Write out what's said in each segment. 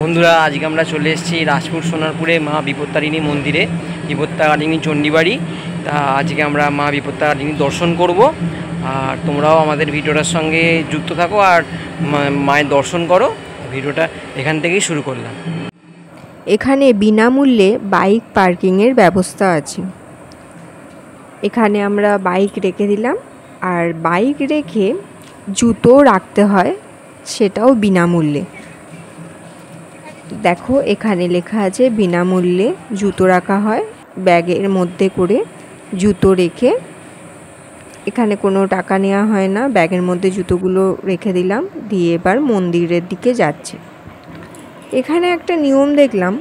বন্ধুরা আজকে আমরা চলে এসেছি রাজপুর সোনারপুরে মা বিপত্তারিণী মন্দিরে, বিপত্তারিণী চণ্ডীবাড়ি। তা আজকে আমরা মা বিপত্তারিণী দর্শন করব, আর তোমরাও আমাদের ভিডিওটার সঙ্গে যুক্ত থাকো আর মায়ের দর্শন করো। ভিডিওটা এখান থেকেই শুরু করলাম। এখানে বিনামূল্যে বাইক পার্কিংয়ের ব্যবস্থা আছে। এখানে আমরা বাইক রেখে দিলাম, আর বাইক রেখে জুতো রাখতে হয়, সেটাও বিনামূল্যে। দেখো এখানে লেখা আছে বিনামূল্যে জুতো রাখা হয়। ব্যাগের মধ্যে করে জুতো রেখে, এখানে কোনো টাকা নেওয়া হয় না, ব্যাগের মধ্যে জুতোগুলো রেখে দিলাম, দিয়ে এবার মন্দিরের দিকে যাচ্ছে। এখানে একটা নিয়ম দেখলাম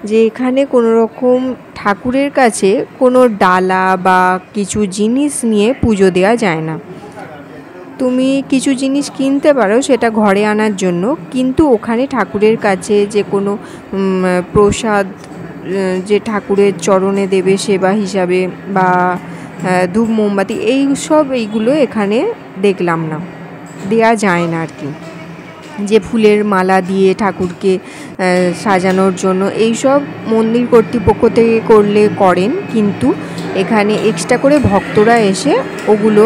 যে এখানে কোনো রকম ঠাকুরের কাছে কোনো ডালা বা কিছু জিনিস নিয়ে পুজো দেওয়া যায় না। তুমি কিছু জিনিস কিনতে পারো সেটা ঘরে আনার জন্য, কিন্তু ওখানে ঠাকুরের কাছে যে কোনো প্রসাদ যে ঠাকুরের চরণে দেবে সেবা হিসাবে, বা ধূপ মোমবাতি এইগুলো এখানে দেখলাম না, দেয়া যায় না আর কি। যে ফুলের মালা দিয়ে ঠাকুরকে সাজানোর জন্য এইসব মন্দির কর্তৃপক্ষ থেকে করলে করেন, কিন্তু এখানে এক্সট্রা করে ভক্তরা এসে ওগুলো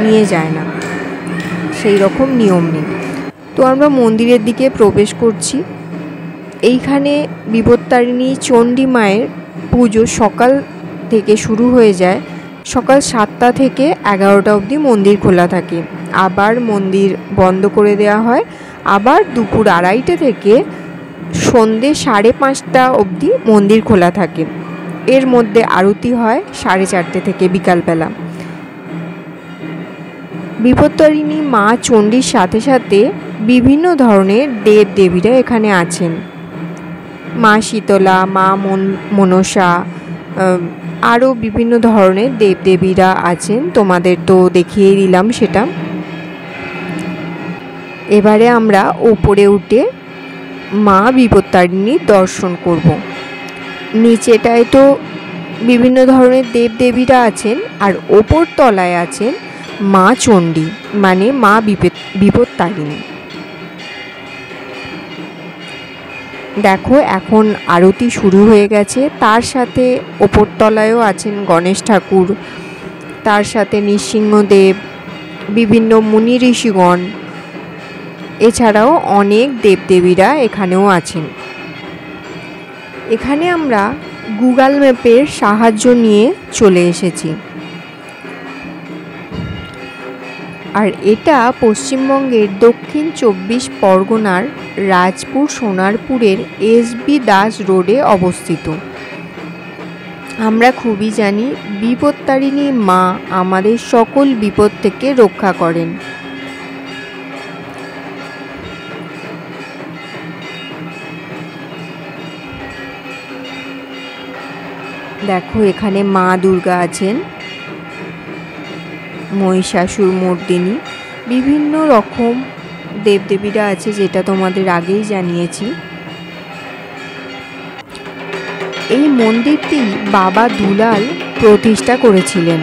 নিয়ে যায় না, সেই রকম নিয়ম নেই। তো আমরা মন্দিরের দিকে প্রবেশ করছি। এইখানে বিপত্তারিণী চণ্ডী মায়ের পুজো সকাল থেকে শুরু হয়ে যায়। সকাল 7টা থেকে 11টা অবধি মন্দির খোলা থাকে, আবার মন্দির বন্ধ করে দেওয়া হয়। আবার দুপুর 2:30 থেকে সন্ধে 5:30টা অবধি মন্দির খোলা থাকে। এর মধ্যে আরতি হয় 4:30 থেকে বিকালবেলা। বিপত্তারিণী মা চণ্ডীর সাথে সাথে বিভিন্ন ধরনের দেব দেবীরা এখানে আছেন। মা শীতলা, মা মনসা, আরও বিভিন্ন ধরনের দেবদেবীরা আছেন, তোমাদের তো দেখিয়ে দিলাম সেটা। এবারে আমরা ওপরে উঠে মা বিপত্তারিণীর দর্শন করব। নিচেটায় তো বিভিন্ন ধরনের দেবদেবীরা আছেন, আর ওপর তলায় আছেন মা চণ্ডী, মানে মা বিপত্তারিণী। দেখো এখন আরতি শুরু হয়ে গেছে, তার সাথে ওপরতলায়ও আছেন গণেশ ঠাকুর, তার সাথে নৃসিংহদেব, বিভিন্ন মুনি ঋষিগণ, এছাড়াও অনেক দেবদেবীরা এখানেও আছেন। এখানে আমরা গুগল ম্যাপের সাহায্য নিয়ে চলে এসেছি, আর এটা পশ্চিমবঙ্গের দক্ষিণ 24 পরগনার রাজপুর সোনারপুরের এসবি দাস রোডে অবস্থিত। আমরা খুবই জানি বিপত্তারিণী মা আমাদের সকল বিপদ থেকে রক্ষা করেন। দেখো এখানে মা দুর্গা আছেন, মহিষাসুর মর্দিনী, বিভিন্ন রকম দেবদেবীরা আছে, যেটা তোমাদের আগেই জানিয়েছি। এই মন্দিরটি বাবা দুলাল প্রতিষ্ঠা করেছিলেন।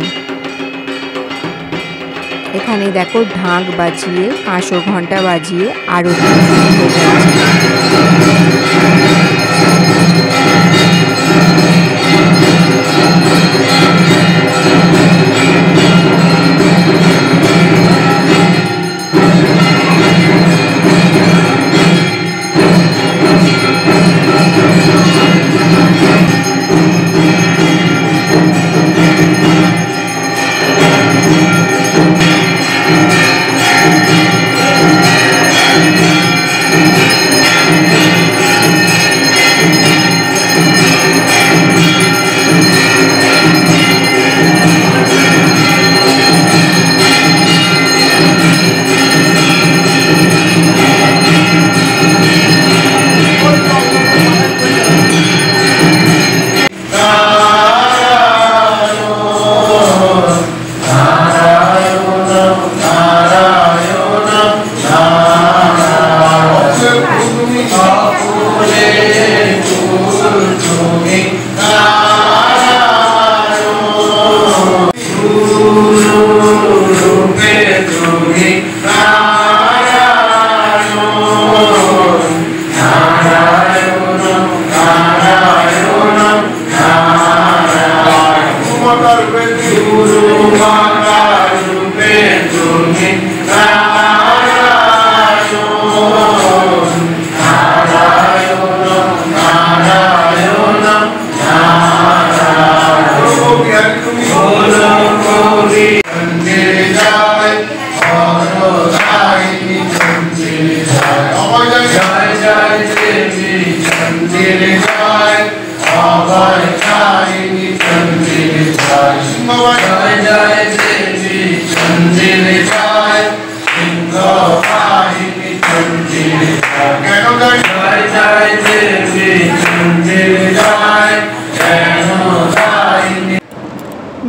এখানে দেখো ঢাক বাজিয়ে, কাঁসর ঘণ্টা বাজিয়ে আরতি হয়ে যাচ্ছে।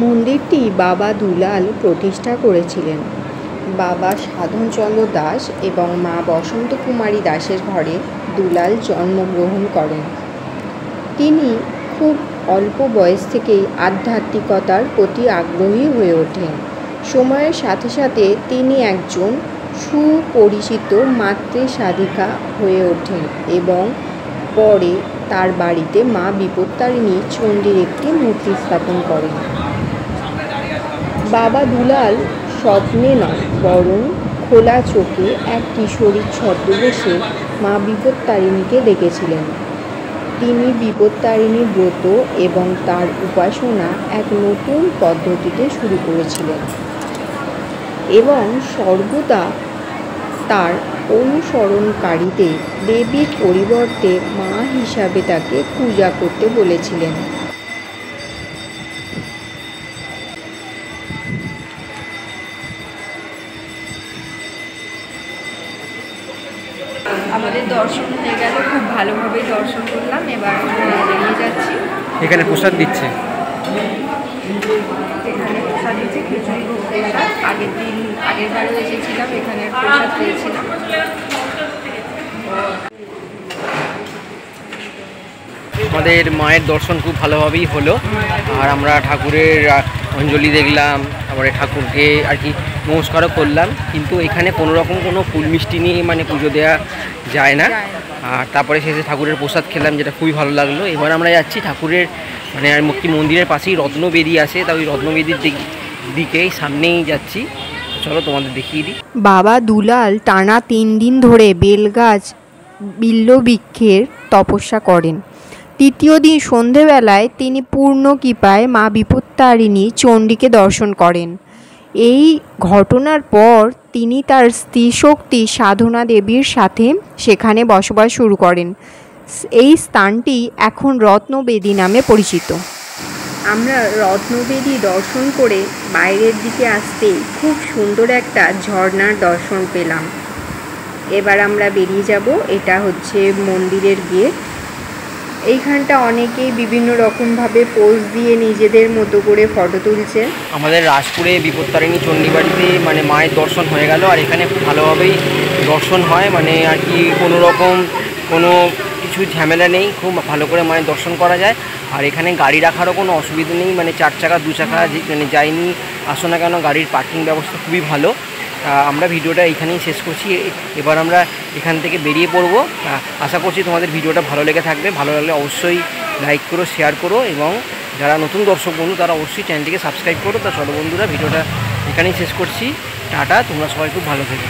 মন্দিরটি বাবা দুলাল প্রতিষ্ঠা করেছিলেন। বাবা সাধনচন্দ্র দাস এবং মা বসন্ত কুমারী দাসের ঘরে দুলাল জন্মগ্রহণ করেন। তিনি খুব অল্প বয়স থেকেই আধ্যাত্মিকতার প্রতি আগ্রহী হয়ে ওঠেন। সময়ের সাথে সাথে তিনি একজন সুপরিচিত মাতৃ সাধিকা হয়ে ওঠেন এবং পরে তার বাড়িতে মা বিপত্তারিণী চণ্ডীর একটি মূর্তি স্থাপন করেন। বাবা দুলাল স্বপ্নে নয় বরং খোলা চোখে এক কিশোরীর ছদ্মবেশে মা বিপত্তারিণীকে দেখেছিলেন। তিনি বিপত্তারিণী ব্রত এবং তার উপাসনা এক নতুন পদ্ধতিতে শুরু করেছিলেন এবং সর্বদা তার অনুসরণকারীদের দেবীর পরিবর্তে মা হিসাবে তাকে পূজা করতে বলেছিলেন। আমাদের দর্শন হয়ে গেল, খুব ভালোভাবেই দর্শন করলাম। এবার আমরা বেরিয়ে যাচ্ছি। এখানে প্রসাদ দিচ্ছে, এখানে প্রসাদ দিচ্ছে খিচুড়ি ভোগ প্রসাদ। আগের বারেও এসেছিলাম, এখানে প্রসাদ পেয়েছিলাম। আমাদের মায়ের দর্শন খুব ভালোভাবেই হলো। আর আমরা ঠাকুরের অঞ্জলি দেখলাম, তারপরে ঠাকুরকে আর কি নমস্কারও করলাম। কিন্তু এখানে কোনো রকম কোনো ফুল মিষ্টি নিয়ে মানে পুজো দেওয়া যায় না। আর তারপরে শেষে ঠাকুরের প্রসাদ খেলাম, যেটা খুবই ভালো লাগলো। এবার আমরা যাচ্ছি ঠাকুরের মানে আর মুক্তি মন্দিরের পাশেই রত্নবেদী আছে, তা ওই রত্নবেদীর দিকেই সামনেই যাচ্ছি। চলো তোমাদের দেখিয়ে দিই। বাবা দুলাল টানা 3 দিন ধরে বেলগাছ বিল্লবৃক্ষের তপস্যা করেন। তৃতীয় দিন সন্ধেবেলায় তিনি পূর্ণ কৃপায় মা বিপত্তারিণী চণ্ডীকে দর্শন করেন। এই ঘটনার পর তিনি তার স্ত্রী শক্তি সাধনা দেবীর সাথে সেখানে বসবাস শুরু করেন। এই স্থানটি এখন রত্নবেদী নামে পরিচিত। আমরা রত্নবেদী দর্শন করে বাইরের দিকে আসতেই খুব সুন্দর একটা ঝর্ণার দর্শন পেলাম। এবার আমরা বেরিয়ে যাব। এটা হচ্ছে মন্দিরের গেট। এইখানটা অনেকেই বিভিন্ন রকমভাবে পোজ দিয়ে নিজেদের মতো করে ফটো তুলছে। আমাদের রাজপুরে বিপত্তারিণী চণ্ডীবাড়িতে মানে মায়ের দর্শন হয়ে গেল। আর এখানে ভালোভাবেই দর্শন হয়, মানে আর কি কোনো রকম কোনো কিছু ঝামেলা নেই, খুব ভালো করে মায়ের দর্শন করা যায়। আর এখানে গাড়ি রাখারও কোনো অসুবিধা নেই, মানে 4 চাকা 2 চাকা মানে যায়নি আসো না কেন, গাড়ির পার্কিং ব্যবস্থা খুবই ভালো। আমরা ভিডিওটা এইখানেই শেষ করছি। এবার আমরা এখান থেকে বেরিয়ে পড়বো। আশা করছি তোমাদের ভিডিওটা ভালো লেগে থাকবে। ভালো লাগলে অবশ্যই লাইক করো, শেয়ার করো এবং যারা নতুন দর্শক বন্ধু তারা অবশ্যই চ্যানেলটিকে সাবস্ক্রাইব করো। তা চলো বন্ধুরা, ভিডিওটা এখানেই শেষ করছি। টাটা, তোমরা সবাই খুব ভালো থেকো।